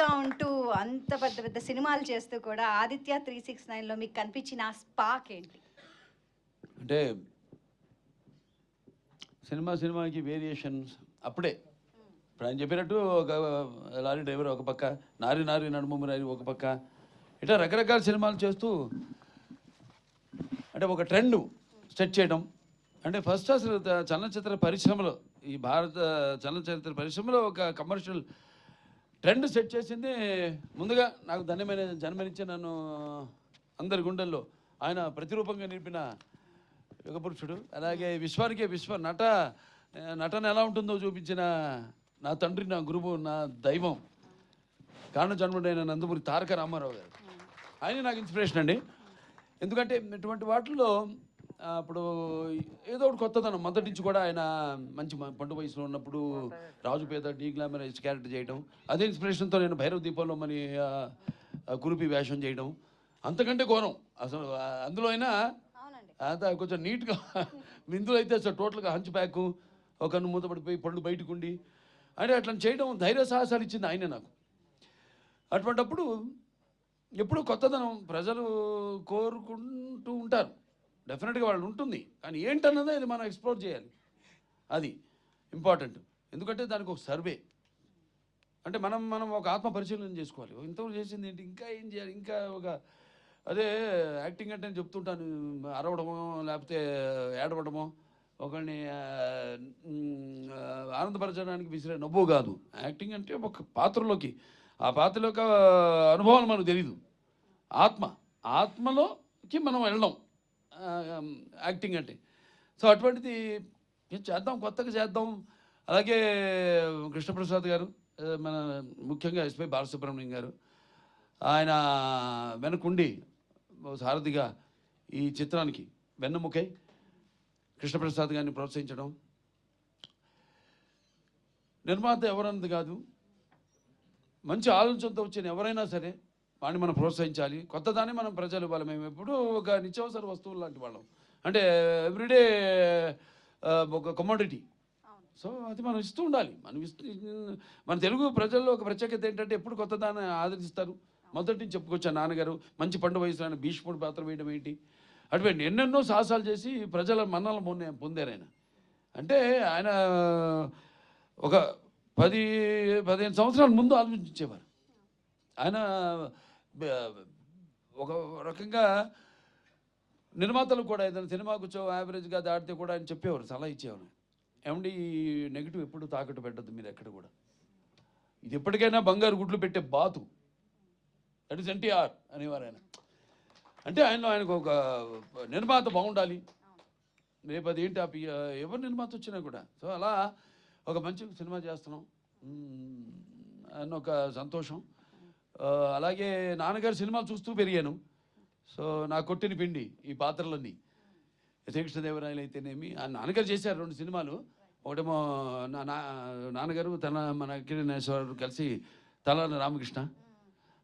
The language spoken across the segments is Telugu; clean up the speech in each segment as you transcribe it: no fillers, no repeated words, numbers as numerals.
సింగిల్గా ఉంటూ అంత పెద్ద పెద్ద సినిమాలు చేస్తూ కూడా ఆదిత్య 369లో మీకు కనిపించిన ఆ స్పార్క్ ఏంటి? అంటే సినిమాకి వేరియేషన్స్ అప్పుడే ఇప్పుడు ఆయన చెప్పినట్టు ఒక లారీ డ్రైవర్ ఒక పక్క, నారి నడుము నారి ఒక పక్క, ఇట్లా రకరకాల సినిమాలు చేస్తూ అంటే ఒక ట్రెండ్ సెట్ చేయడం. అంటే ఫస్ట్ అసలు చలనచిత్ర పరిశ్రమలో, ఈ భారత చలనచిత్ర పరిశ్రమలో ఒక కమర్షియల్ ట్రెండ్ సెట్ చేసింది ముందుగా నాకు జన్మనిచ్చి నన్ను అందరి గుండెల్లో ఆయన ప్రతిరూపంగా నిలిపిన యుగపురుషుడు. అలాగే విశ్వానికే నటన ఎలా ఉంటుందో చూపించిన నా తండ్రి, నా గురువు, నా దైవం, కారణ జన్ముడైన నందమూరి తారక రామారావు గారు. ఆయన నాకు ఇన్స్పిరేషన్ అండి. ఎందుకంటే ఇటువంటి వాటిల్లో అప్పుడు ఏదో ఒకటి కొత్తదనం మొదటి నుంచి కూడా ఆయన మంచి పండు వయసులో ఉన్నప్పుడు రాజు పేద డీగ్లామరైజ్ క్యారెక్టర్ చేయడం, అదే ఇన్స్పిరేషన్తో నేను భైరవ దీపంలో మరి కురుపి వేషం చేయడం అంతకంటే ఘోరం అసలు. అందులో అయినా అంతా కొంచెం నీట్గా, ఇందులో అయితే అసలు టోటల్గా హంచ్ బ్యాక్, ఒక కన్ను మూతపడిపోయి పళ్ళు బయటకు ఉండి అంటే అట్లా చేయడం ధైర్య సాహసాలు ఇచ్చింది ఆయనే నాకు. అటువంటప్పుడు ఎప్పుడు కొత్తదనం ప్రజలు కోరుకుంటూ ఉంటారు, డెఫినెట్గా వాళ్ళు ఉంటుంది, కానీ ఏంటన్నదే అది మనం ఎక్స్ప్లోర్ చేయాలి, అది ఇంపార్టెంట్. ఎందుకంటే దానికి ఒక సర్వే అంటే మనం ఒక ఆత్మ పరిశీలన చేసుకోవాలి. ఇంతవరకు చేసింది ఏంటి, ఇంకా ఏం చేయాలి, ఇంకా ఒక అదే యాక్టింగ్ అంటే నేను చెప్తుంటాను, అరవడమో లేకపోతే ఏడవడమో ఒకరిని ఆనందపరచడానికి విసిరే నవ్వు కాదు. యాక్టింగ్ అంటే ఒక పాత్రలోకి, ఆ పాత్రలో యొక్క అనుభవాలు మనకు తెలీదు. ఆత్మలోకి మనం వెళ్ళడం యాక్టింగ్ అంటే. సో అటువంటిది చేద్దాం, కొత్తగా చేద్దాం. అలాగే కృష్ణప్రసాద్ గారు, మన ముఖ్యంగా ఎస్పి బాలసుబ్రహ్మణ్యం గారు, ఆయన వెనకుండి సారథిగా ఈ చిత్రానికి వెన్నెముకై కృష్ణప్రసాద్ గారిని ప్రోత్సహించడం. నిర్మాత ఎవరన్నది కాదు, మంచి ఆలోచనతో వచ్చిన ఎవరైనా సరే వాడిని మనం ప్రోత్సహించాలి. కొత్తదాన్ని మనం ప్రజలు ఇవ్వాలి. మేము ఎప్పుడూ ఒక నిత్యావసర వస్తువులు లాంటి వాళ్ళం, అంటే ఎవ్రీడే ఒక కమోడిటీ. సో అది మనం ఇస్తూ ఉండాలి. మన తెలుగు ప్రజల్లో ఒక ప్రత్యేకత ఏంటంటే ఎప్పుడు కొత్తదాన్ని ఆదరిస్తారు. మొదటి నుంచి చెప్పుకొచ్చాను, నాన్నగారు మంచి పండు వయసులో ఆయన భీష్ముడి పాత్ర వేయడం ఏంటి, అటువంటి ఎన్నెన్నో సాహసాలు చేసి ప్రజల మన్నలను పొందారు ఆయన. అంటే ఆయన ఒక 10-15 సంవత్సరాల ముందు ఆలోచించేవారు ఆయన. ఒక రకంగా నిర్మాతలు కూడా ఏదైనా సినిమా కూర్చో యావరేజ్గా దాటితే కూడా ఆయన చెప్పేవారు, సలహా ఇచ్చేవారు, ఏమండి ఈ నెగిటివ్ ఎప్పుడు తాకట్టు పెట్టద్దు మీరు ఎక్కడ కూడా, ఇది ఎప్పటికైనా బంగారు గుడ్లు పెట్టే బాతు, దట్ ఈస్ ఎన్టీఆర్ అనేవారు ఆయన. అంటే ఆయనకు ఒక నిర్మాత బాగుండాలి, రేపు అది ఏంటి ఎవరు నిర్మాత వచ్చినా కూడా. సో అలా ఒక మంచి సినిమా చేస్తున్నాం అన్న ఒక సంతోషం. అలాగే నాన్నగారు సినిమాలు చూస్తూ పెరిగాను. సో నా కొట్టిన పిండి ఈ పాత్రలన్నీ, శ్రీకృష్ణదేవరాయలు అయితేనేమి, ఆ నాన్నగారు చేశారు 2 సినిమాలు. ఒకటేమో నాన్నగారు మన కిరణేశ్వరరావు కలిసి తలాన రామకృష్ణ.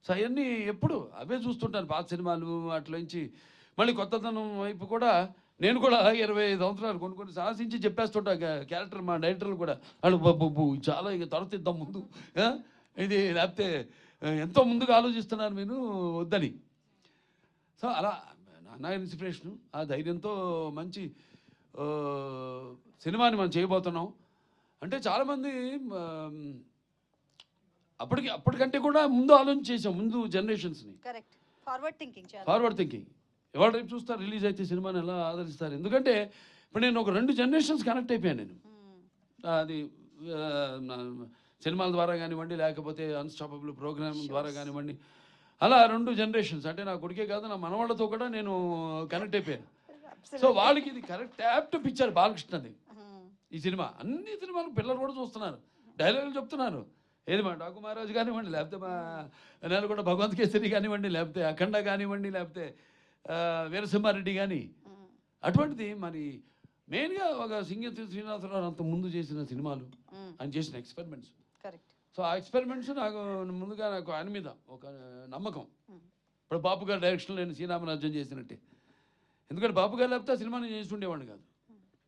సో అవన్నీ ఎప్పుడు అవే చూస్తుంటాను, పాత సినిమాలు. అట్లోంచి మళ్ళీ కొత్తదనం వైపు కూడా నేను కూడా 25 సంవత్సరాలు కొన్ని సాహసించి చెప్పేస్తుంటా క్యారెక్టర్. మా డైరెక్టర్లు కూడా వాళ్ళు బాబు చాలా ఇక తరతిద్దాం ముందు, ఇది లేకపోతే ఎంతో ముందుగా ఆలోచిస్తున్నారు మీరు వద్దని. సో అలా నా ఇన్స్పిరేషను, ఆ ధైర్యంతో మంచి సినిమాని మనం చేయబోతున్నాం. అంటే చాలామంది అప్పటికంటే కూడా ముందు ఆలోచించేసాం, ముందు జనరేషన్స్ని. Forward thinking. ఇవాళ రేపు చూస్తారు, రిలీజ్ అయితే సినిమాని ఎలా ఆదరిస్తారు. ఎందుకంటే ఇప్పుడు నేను ఒక 2 జనరేషన్స్ కనెక్ట్ అయిపోయాను నేను. అది సినిమాల ద్వారా కానివ్వండి, లేకపోతే అన్స్టాపబుల్ ప్రోగ్రామ్ ద్వారా కానివ్వండి, అలా 2 జనరేషన్స్. అంటే నా కొడుకే కాదు, నా మనవాళ్ళతో కూడా నేను కనెక్ట్ అయిపోయాను. సో వాళ్ళకి ఇది కరెక్ట్ యాప్ట్ పిక్చర్ బాలకృష్ణది ఈ సినిమా. అన్ని సినిమాలు పిల్లలు కూడా చూస్తున్నారు, డైలాగులు చెప్తున్నారు. ఏది మా డాకు మహారాజు కానివ్వండి, లేకపోతే మా నేలకొండ భగవంత్ కేసరి కానివ్వండి, లేకపోతే అఖండ కానివ్వండి, లేకపోతే వీరసింహారెడ్డి కానీ. అటువంటిది మరి మెయిన్గా ఒక సింగతి శ్రీనివాసరావు అంత ముందు చేసిన సినిమాలు, ఆయన చేసిన ఎక్స్పెరిమెంట్స్. సో ఆ ఎక్స్పెరిమెంట్స్ నాకు ముందుగా ఆయన మీద ఒక నమ్మకం. ఇప్పుడు బాపు గారి డైరెక్షన్లో నేను శ్రీరామరాజ్యం చేసినట్టే. ఎందుకంటే బాపు గారు లేకపోతే ఆ సినిమాని చేస్తుండేవాడిని కాదు.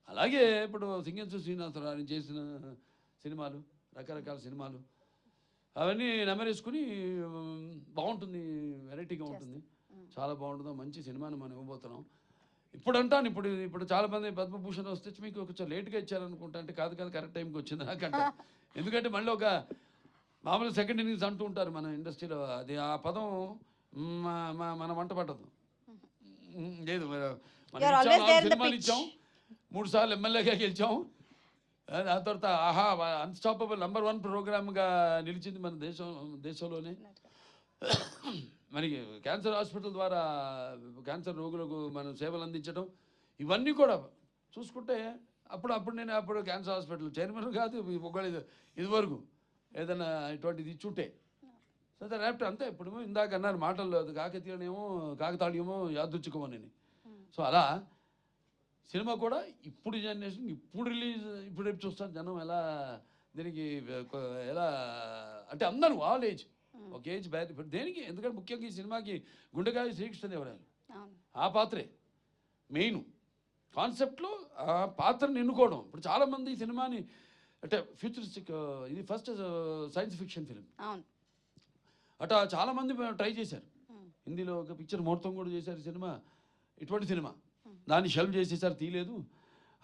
అలాగే ఇప్పుడు సింగతి శ్రీనివాసరావు ఆయన చేసిన సినిమాలు, రకరకాల సినిమాలు. అవన్నీ నెమరేసుకుని బాగుంటుంది, వెరైటీగా ఉంటుంది, చాలా బాగుంటుంది, మంచి సినిమాని మనం ఇవ్వబోతున్నాం. ఇప్పుడు అంటాను, ఇప్పుడు చాలా మంది పద్మభూషణ్ వస్తే మీకు కొంచెం లేట్గా ఇచ్చారనుకుంటా అంటే కాదు కరెక్ట్ టైంకి వచ్చింది నాకంట. ఎందుకంటే మళ్ళీ ఒక మామూలు సెకండ్ ఇన్నింగ్స్ అంటూ ఉంటారు మన ఇండస్ట్రీలో, అది ఆ పదం మన వంట పట్టదు. లేదు, సినిమాలు ఇచ్చాం, 3 సార్లు ఎమ్మెల్యేగా గెలిచాం, ఆ తర్వాత ఆహా అన్స్టాపబుల్ నంబర్ 1 ప్రోగ్రామ్గా నిలిచింది మన దేశంలోనే. మనకి క్యాన్సర్ హాస్పిటల్ ద్వారా క్యాన్సర్ రోగులకు మనం సేవలు అందించడం, ఇవన్నీ కూడా చూసుకుంటే అప్పుడు క్యాన్సర్ హాస్పిటల్ చైర్మన్ కాదు ఒకళ్ళు ఇదివరకు ఏదైనా ఇటువంటిది ఇచ్చుంటే సో ర్యాప్ట్ అంతే. ఇప్పుడు ఇందాక అన్నారు మాటల్లో కాకతాళీయమో యాదృచ్ఛికమని. సో అలా సినిమా కూడా ఇప్పుడు జనరేషన్ ఇప్పుడు రేపు చూస్తారు జనం ఎలా దీనికి ఎలా అంటే అందరూ ఆల్ ఏజ్ ఒక ఏజ్ బ్యాడ్ ఇప్పుడు దేనికి, ఎందుకంటే ముఖ్యంగా ఈ సినిమాకి గుండెకాయ శ్రీకృష్ణదేవరాయలు ఆ పాత్రే మెయిన్ కాన్సెప్ట్లో ఆ పాత్రని ఎన్నుకోవడం. ఇప్పుడు చాలామంది ఈ సినిమాని అంటే ఫ్యూచరిస్టిక్, ఇది ఫస్ట్ సైన్స్ ఫిక్షన్ ఫిలిం అట్లా చాలామంది ట్రై చేశారు. హిందీలో ఒక పిక్చర్ ముహూర్తం కూడా చేశారు సినిమా, ఇటువంటి సినిమా దాన్ని షెల్ఫ్ చేసేసారు, తీయలేదు.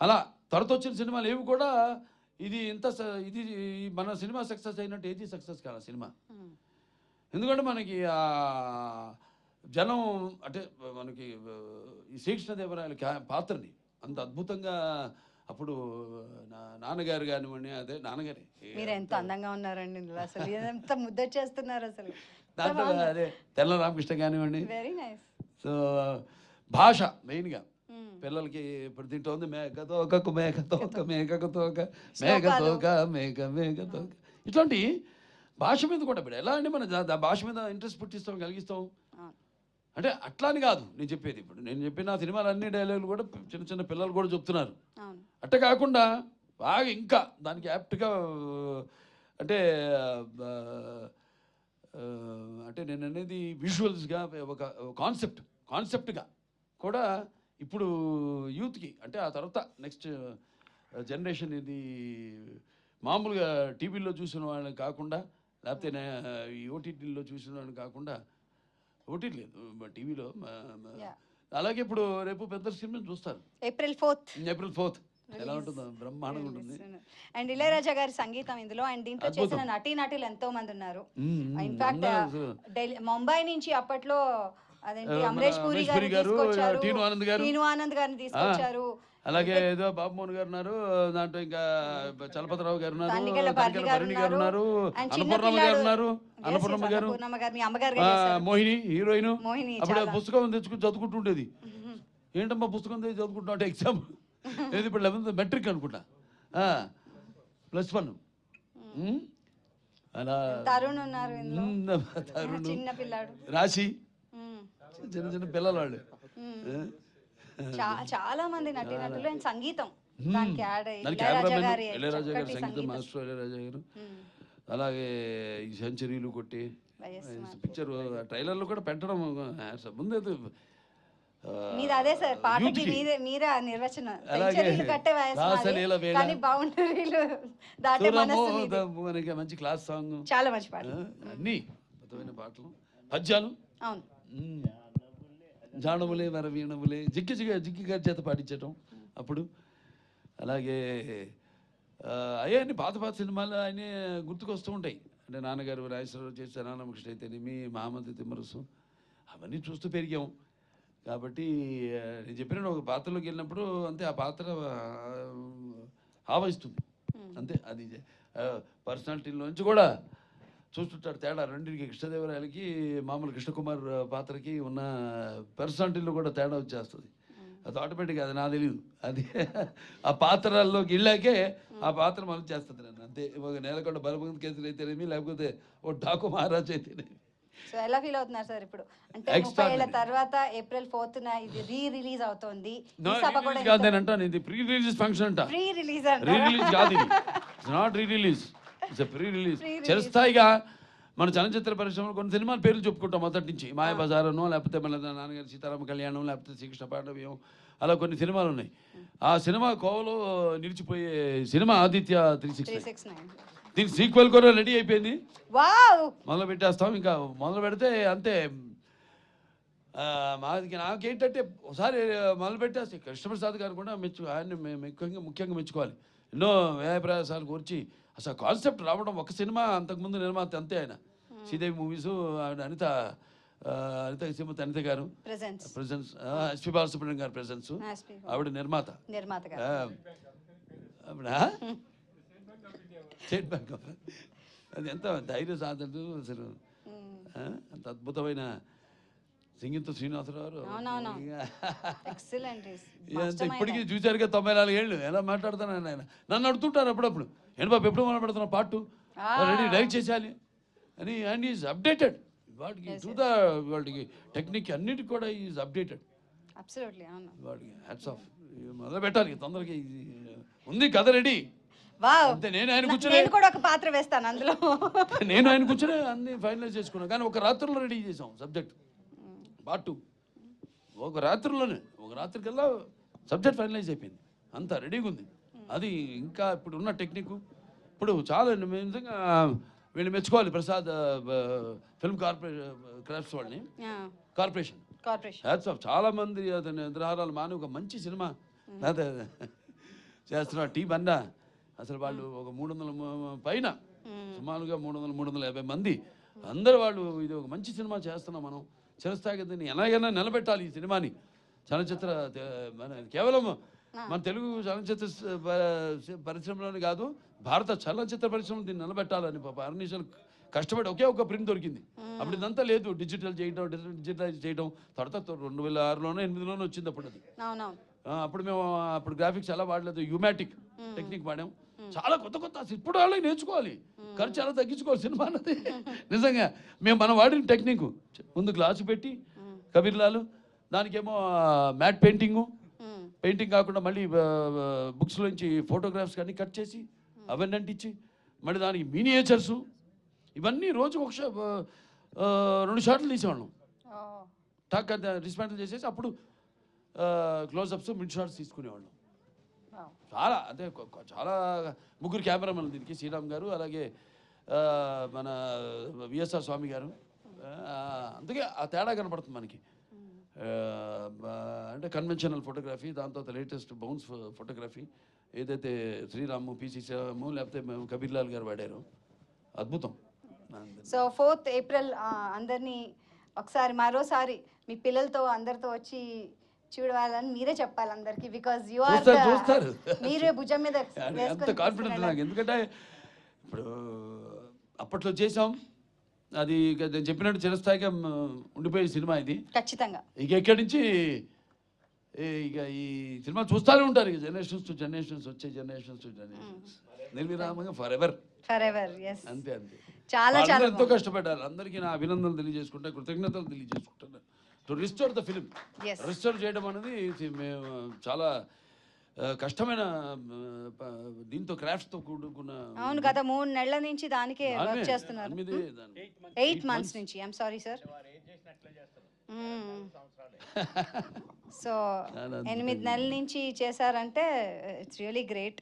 అలా తర్వాత వచ్చిన సినిమాలు ఏవి కూడా ఇది ఇది మన సినిమా సక్సెస్ అయినట్టు ఏది సక్సెస్ కాదు సినిమా. ఎందుకంటే మనకి జనం అంటే మనకి ఈ శ్రీకృష్ణదేవరాయల పాత్రని అంత అద్భుతంగా అప్పుడు నాన్నగారు కానివ్వండి, అదే నాన్నగారి మీరు ఎంత అందంగా ఉన్నారండి, అసలు ఎంత ముద్దొచ్చేస్తున్నారు అసలు దాంట్లో, అదే తెల్ల రామకృష్ణ కానివ్వండి. Very nice. సో భాష మెయిన్గా పిల్లలకి ఇప్పుడు తింటోంది మేకతోక మేకతోక మేకతోక మేకతోక మేకతోక ఇట్లాంటి భాష మీద కూడా ఇప్పుడు ఎలా అంటే మన భాష మీద ఇంట్రెస్ట్ పుట్టిస్తాం కలిగిస్తాం అంటే అట్లా అని కాదు నేను చెప్పేది. ఇప్పుడు నేను చెప్పిన సినిమాలు అన్ని డైలాగులు కూడా చిన్న చిన్న పిల్లలు కూడా చెప్తున్నారు. అట్ట కాకుండా బాగా ఇంకా దానికి యాప్ట్గా అంటే అంటే నేను అనేది విజువల్స్గా ఒక కాన్సెప్ట్గా కూడా ఇప్పుడు యూత్కి అంటే ఆ తర్వాత నెక్స్ట్ జనరేషన్ ఇది మామూలుగా టీవీలో చూసిన వాళ్ళని కాకుండా లేకపోతే ఈ ఓటీటీలో చూసిన వాళ్ళని కాకుండా, ఓటీటీ లేదు టీవీలో, అలాగే ఇప్పుడు రేపు పెద్ద సినిమా చూస్తారు ఏప్రిల్ 4th ఎలా ఉంటుందో బ్రహ్మాండంగా ఉంటుంది. అండ్ ఇళయరాజా గారి సంగీతం ఇందులో, అండ్ దీంట్లో చేసిన నటీనటులు ఎంతో మంది ఉన్నారు. ఇన్ఫాక్ట్ ముంబై నుంచి అప్పట్లో అదేంటి అమరేష్ పూరి గారు, టీను ఆనంద్ గారిని తీసుకొచ్చారు. అలాగే ఏదో బాబుమోహన్ గారు ఉన్నారు, దాంట్లో ఇంకా చలపతిరావు గారు ఉన్నారు, భరణి గారు ఉన్నారు, అన్నపూర్ణమ్మ గారు ఉన్నారు, అన్నపూర్ణమ్మ గారు, మోహిని హీరోయిన్. అప్పుడు పుస్తకం తెచ్చుకుని చదువుకుంటుండేది. ఏంటమ్మా పుస్తకం తెచ్చి చదువుకుంటున్నా అంటే ఎగ్జామ్ ఏది ఇప్పుడు 11th మెట్రిక్ అనుకుంటా, +1. అలా తరుణ్ ఉన్నారు, రాశి చిన్న చిన్న పిల్లలు వాళ్ళు, చాలా మంది నటీనటులు అండ్ సంగీతం ఇళయరాజా గారు సంగీతం మాస్టర్ ఇళయరాజా గారు. అలాగే ఈ సెంచరీలు కొట్టి పిక్చర్ ట్రైలర్లు కూడా పెట్టడం ముందు అదే సార్ పాటకి మీరే నిర్వచనం. మనకి మంచి క్లాస్ సాంగ్, చాలా మంచి పాట, అన్ని అద్భుతమైన పాటలు, పద్యాలు, జానములే వరవీణములే జిగ్గి గారి చేత పాటించటం అప్పుడు. అలాగే అయ్యన్ని పాత సినిమాలు ఆయన గుర్తుకొస్తూ ఉంటాయి. అంటే నాన్నగారు రాజేశ్వరరావు చేసే రామకృష్ణ అయితేనేమి, మహామంత్రి తిమ్మరసు, అవన్నీ చూస్తూ పెరిగాం. కాబట్టి నేను చెప్పిన ఒక పాత్రలోకి వెళ్ళినప్పుడు అంతే ఆ పాత్ర ఆవహిస్తుంది అంతే. అది పర్సనాలిటీలోంచి కూడా చూస్తుంటాడు తేడా. రెండింటికి కృష్ణదేవరాయలకి మామూలు కృష్ణకుమార్ పాత్రకి ఉన్న పర్సనాలిటీలో కూడా తేడా వచ్చేస్తుంది. అది ఆటోమేటిక్గా, అది నాకు తెలియదు, అది ఆ పాత్రల్లోకి వెళ్ళాకే ఆ పాత్ర మనం చేస్తుంది నన్ను అంతే. ఒక నేలకొండ బలపంత్ కేసులు అయితేనేమి, లేకపోతే ఓ డాకు మహారాజ్ అయితేనేమి. సో ఎలా ఫీల్ అవుతున్నారు సార్ ఇప్పుడు? అంటే 30 ఏళ్ల తర్వాత ఏప్రిల్ 4th ఇది రిలీజ్ అవుతోంది. ఇది ప్రీ రిలీజ్ ఫంక్షన్ అంట. ప్రీ రిలీజ్ కాదు, it's not re release, it's pre release. చిరస్థాయిగా మన చలనచిత్ర పరిశ్రమలో కొన్ని సినిమాల పేర్లు చెప్పుకుంటాం మొదటి నుంచి. మాయాబజారనో, లేకపోతే మన నాన్నగారి సీతారామ కళ్యాణం, లేకపోతే శ్రీకృష్ణ పాండవ్యం, అలా కొన్ని సినిమాలు ఉన్నాయి. ఆ సినిమా కోవలో నిలిచిపోయే సినిమా ఆదిత్య 369. దీనికి సీక్వెల్ కూడా రెడీ అయిపోయింది, వావ్ మొదలు పెట్టేస్తాం. ఇంకా మొదలు పెడితే అంతే. నాకేంటంటే ఒకసారి మొదలు పెట్టేస్తే కృష్ణప్రసాద్ గారు కూడా ఆయన్ని ముఖ్యంగా మెచ్చుకోవాలి. ఎన్నో వ్యయప్రయాసాలు కూర్చి అసలు కాన్సెప్ట్ రావడం. ఒక సినిమా అంతకుముందు నిర్మాత అంతే ఆయన, శ్రీదేవి మూవీస్, అనిత గారు ప్రెజెన్స్, ఎస్పి బాలసుబ్రహ్మణ్యం గారు ప్రెజెన్స్, ఆవిడ నిర్మాత. స్టేట్ బ్యాంక్ ఆఫ్, అది ఎంత ధైర్య సాధనలు అసలు. అంత అద్భుతమైన సింగింతో శ్రీనివాసరావు. ఇప్పటికీ చూశారుగా 94 ఏళ్ళు ఎలా మాట్లాడుతాను ఆయన. నన్ను అడుగుతుంటారు అప్పుడప్పుడు, ఏంటి బాబు ఎప్పుడు మాట్లాడుతున్నా పార్ట్ 2 రెడీ డైరెక్ట్ చేసేయాలి అని. అండ్ ఈజ్ అప్డేటెడ్ వాటికి టెక్నిక్ అన్నిటికి కూడా ఈజ్ అప్డేటెడ్. వాటికి హ్యాట్స్ ఆఫ్. మొదలు పెట్టాలి తొందరగా, ఉంది కథ రెడీ. అంతే. నేను ఆయన కూర్చొని ఒక పాత్ర వేస్తాను అందులో. నేను ఆయన కూర్చొని అన్ని ఫైనలైజ్ చేసుకున్నాను. కానీ ఒక రాత్రిలో రెడీ చేసాం సబ్జెక్ట్ పార్ట్ 2. ఒక రాత్రికల్లా సబ్జెక్ట్ ఫైనలైజ్ అయిపోయింది, అంతా రెడీగా ఉంది. అది ఇంకా ఇప్పుడు ఉన్న టెక్నిక్ ఇప్పుడు చాలా నిజంగా వీళ్ళు మెచ్చుకోవాలి. ప్రసాద్ ఫిల్మ్ క్రాఫ్ట్స్ వాళ్ళని, కార్పొరేషన్ హ్యాట్స్ ఆఫ్. చాలా మంది అతని నిద్రాహారాలు మాని ఒక మంచి సినిమా చేస్తున్నారు. టీం అన్నా అసలు వాళ్ళు ఒక 300 పైన, సుమారుగా 350 మంది అందరూ వాళ్ళు ఇది ఒక మంచి సినిమా చేస్తున్నాం మనం. చిరస్థాయిగా దీన్ని ఎలాగైనా నిలబెట్టాలి ఈ సినిమాని. చలనచిత్ర కేవలం మన తెలుగు చలనచిత్ర పరిశ్రమలోనే కాదు, భారత చలనచిత్ర పరిశ్రమ దీన్ని నిలబెట్టాలని పాప అర్నిషలు కష్టపడి ఒకే ఒక ప్రింట్ దొరికింది. అప్పుడు ఇదంతా లేదు, డిజిటలైజ్ చేయడం. తర్వాత 2006లోనో 2008లోనో వచ్చింది అప్పుడు అది. అప్పుడు మేము గ్రాఫిక్స్ ఎలా వాడలేదు, యూమాటిక్ టెక్నిక్ వాడాం. చాలా కొత్త ఇప్పుడు వాళ్ళకి నేర్చుకోవాలి, ఖర్చు ఎలా తగ్గించుకోవాలి సినిమా అన్నది. నిజంగా మనం వాడిన టెక్నిక్ ముందు గ్లాసు పెట్టి కబీర్లాలు, దానికేమో మ్యాట్ పెయింటింగ్ కాకుండా మళ్ళీ బుక్స్లోంచి ఫోటోగ్రాఫ్స్ కానీ కట్ చేసి అవన్నీ అంటించి మళ్ళీ దానికి మినియేచర్స్ ఇవన్నీ రోజు 2 షాట్లు తీసేవాళ్ళం. టాక్ డిస్మాంటిల్ చేసేసి అప్పుడు క్లోజప్స్, మిడ్ షాట్స్ తీసుకునేవాళ్ళం. చాలా అంటే చాలా 3 కెమెరామెన్లు దీనికి, శ్రీరామ్ గారు, అలాగే మన విఎస్ఆర్ స్వామి గారు. అందుకే ఆ తేడా కనపడుతుంది మనకి. అంటే కన్వెన్షనల్ ఫోటోగ్రఫీ, దాని తర్వాత లేటెస్ట్ బౌన్స్ ఫోటోగ్రఫీ ఏదైతే శ్రీరాము, పిసి శ్రీరాము, లేకపోతే మేము కబీర్లాల్ గారు వాడారు. అద్భుతం. సో 4th ఏప్రిల్ అందరినీ ఒకసారి మరోసారి మీ పిల్లలతో అందరితో వచ్చి చూడాలని మీరే చెప్పాలి అందరికి. బికాజ్ యు ఆర్ మీరే భుజం మీద అంత కాన్ఫిడెంట్ నాకు. ఎందుకంటే ఇప్పుడు అప్పట్లో చేసాం, అది నేను చెప్పినట్టు చిరస్థాయిగా ఉండిపోయే సినిమా ఇది ఖచ్చితంగా. ఇక ఎక్కడి నుంచి ఇక ఈ సినిమా చూస్తూనే ఉంటారు, ఇక జనరేషన్స్ వచ్చే జనరేషన్స్ నిర్విరామంగా ఫర్ ఎవర్. అంతే చాలా ఎంతో కష్టపడ్డారు. అందరికీ నా అభినందనలు తెలియజేసుకుంటా, కృతజ్ఞతలు తెలియజేసుకుంటాను. To restore the film, restore చేయడం అనేది మేము చాలా కష్టమైన, దీంతో క్రాఫ్ట్స్తో కూడుకున్న. అవును, గత 3 నెలల నుంచి దానికే వర్క్ చేస్తున్నారు. 8 months నుంచి. I'm sorry sir. సో 8 నెలల నుంచి చేశారంటే ఇట్స్ రియలీ గ్రేట్.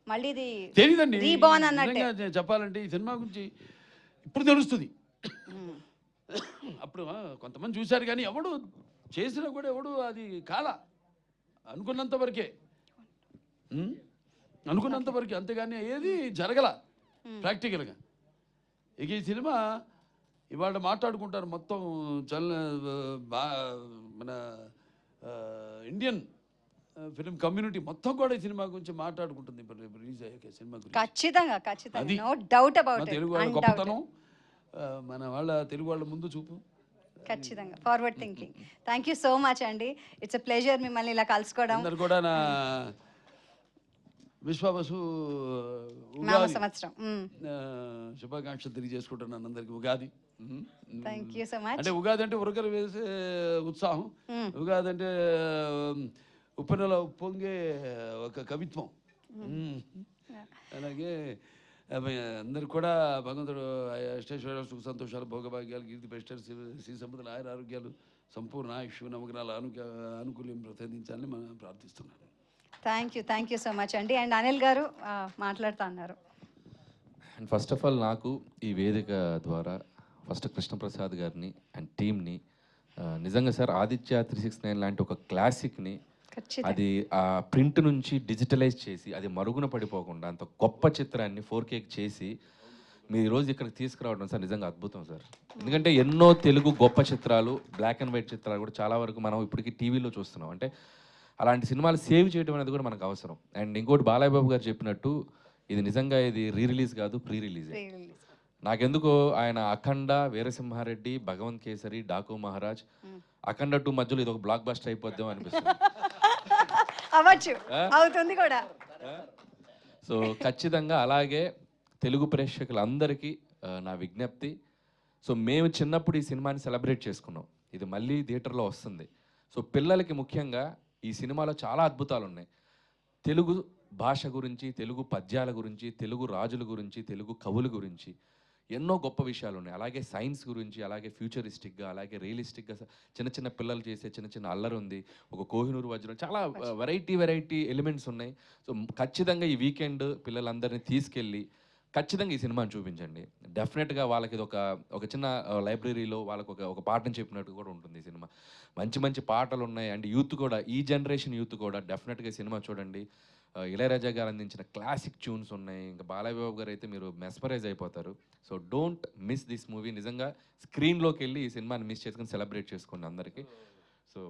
మళ్ళీ ఇది తెలియదండి, రీబార్న్ అన్నట్టే చెప్పాలంటే. ఈ సినిమా గురించి ఇప్పుడు తెలుస్తుంది. అప్పుడు కొంతమంది చూశారు కానీ ఎవడు చేసినా కూడా ఎవడు అది కాల అనుకున్నంత వరకే, అంతేగాని ఏది జరగల ప్రాక్టికల్గా. ఇక ఈ సినిమా ఇవాళ మాట్లాడుకుంటారు మొత్తం మన ఇండియన్ ఫిలిం కమ్యూనిటీ మొత్తం కూడా ఈ సినిమా గురించి మాట్లాడుకుంటుంది. రిలీజ్ అయ్యాక సినిమా గురించి ఖచ్చితంగా no doubt about it. Telugu వాళ్ళ గొప్పతనం, మన వాళ్ళ తెలుగు వాళ్ళ ముందు చూపు ఖచ్చితంగా forward thinking. Thank you so much అండి. ఇట్స్ ఎ ప్లెజర్ మిమ్మల్ని ఇలా కలుసుకోవడం. అందరు కూడా నా విశ్వావసు సంవత్సరం శుభాకాంక్షలు తెలియజేసుకుంటున్నాను అందరికి. Ugadi thank you so much. అంటే ఉగాది అంటే ఉరకలు వేసే ఉత్సాహం, ఉగాది అంటే ఉప్పెనలో పొంగే ఒక కవిత్వం. అలాగే అందరు కూడా భగవంతుడు అష్టైశ్వర్యాలు, సుఖ సంతోషాలు, భోగభాగ్యాలు, కీర్తి ప్రతిష్టలు, శ్రీ సంపదలు, ఆయుర ఆరోగ్యాలు, సంపూర్ణ ఆయుష్, నవగ్రహాల అనుకూల్యం ప్రసాదించాలని మనం ప్రార్థిస్తున్నాను. థ్యాంక్ యూ సో మచ్ అండి. అండ్ అనిల్ గారు మాట్లాడుతూ అన్నారు. అండ్ ఫస్ట్ ఆఫ్ ఆల్ నాకు ఈ వేదిక ద్వారా ఫస్ట్ కృష్ణప్రసాద్ గారిని అండ్ టీమ్ని నిజంగా సార్ ఆదిత్య 369 లాంటి ఒక క్లాసిక్ని అది ఆ ప్రింట్ నుంచి డిజిటలైజ్ చేసి అది మరుగున పడిపోకుండా అంత గొప్ప చిత్రాన్ని 4K చేసి మీరు ఈరోజు ఇక్కడికి తీసుకురావడం సార్ నిజంగా అద్భుతం సార్. ఎందుకంటే ఎన్నో తెలుగు గొప్ప చిత్రాలు బ్లాక్ అండ్ వైట్ చిత్రాలు కూడా చాలా వరకు మనం ఇప్పటికీ టీవీలో చూస్తున్నాం. అంటే అలాంటి సినిమాలు సేవ్ చేయడం అనేది కూడా మనకు అవసరం. అండ్ ఇంకోటి బాలయ్య బాబు గారు చెప్పినట్టు ఇది నిజంగా ఇది రీ రిలీజ్ కాదు, ప్రీ రిలీజ్. నాకెందుకో ఆయన అఖండ, వీరసింహారెడ్డి, భగవంత్ కేసరి, డాకు మహారాజ్, అఖండ 2 మధ్యలో ఇది ఒక బ్లాక్ బస్టర్ అయిపోద్దాం అనిపిస్తుంది. అవ్వచ్చు, అవుతుంది కూడా. సో ఖచ్చితంగా అలాగే తెలుగు ప్రేక్షకులందరికీ నా విజ్ఞప్తి. సో మేము చిన్నప్పుడు ఈ సినిమాని సెలబ్రేట్ చేసుకున్నాం, ఇది మళ్ళీ థియేటర్లో వస్తుంది. సో పిల్లలకి ముఖ్యంగా ఈ సినిమాలో చాలా అద్భుతాలు ఉన్నాయి. తెలుగు భాష గురించి, తెలుగు పద్యాల గురించి, తెలుగు రాజుల గురించి, తెలుగు కవుల గురించి ఎన్నో గొప్ప విషయాలు ఉన్నాయి. అలాగే సైన్స్ గురించి, అలాగే ఫ్యూచరిస్టిక్గా, అలాగే రియలిస్టిక్గా చిన్న చిన్న పిల్లలు చేసే చిన్న చిన్న అల్లరి ఉంది, ఒక కోహినూరు వజ్రం, చాలా వెరైటీ ఎలిమెంట్స్ ఉన్నాయి. సో ఖచ్చితంగా ఈ వీకెండ్ పిల్లలందరినీ తీసుకెళ్ళి ఖచ్చితంగా ఈ సినిమాని చూపించండి. డెఫినెట్గా వాళ్ళకి ఇది ఒక చిన్న లైబ్రరీలో వాళ్ళకు ఒక పాఠం చెప్పినట్టు కూడా ఉంటుంది ఈ సినిమా. మంచి మంచి పాటలు ఉన్నాయి. అండ్ యూత్ కూడా, ఈ జనరేషన్ యూత్ కూడా డెఫినెట్గా ఈ సినిమా చూడండి. ఇళయరాజా గారు అందించిన క్లాసిక్ ట్యూన్స్ ఉన్నాయి. ఇంకా బాలయ్య బాబు గారు అయితే మీరు మెస్మరైజ్ అయిపోతారు. So don't miss this movie. నిజంగా స్క్రీన్లోకి వెళ్ళి ఈ సినిమాని మిస్ చేసుకుని సెలబ్రేట్ చేసుకోండి అందరికీ. సో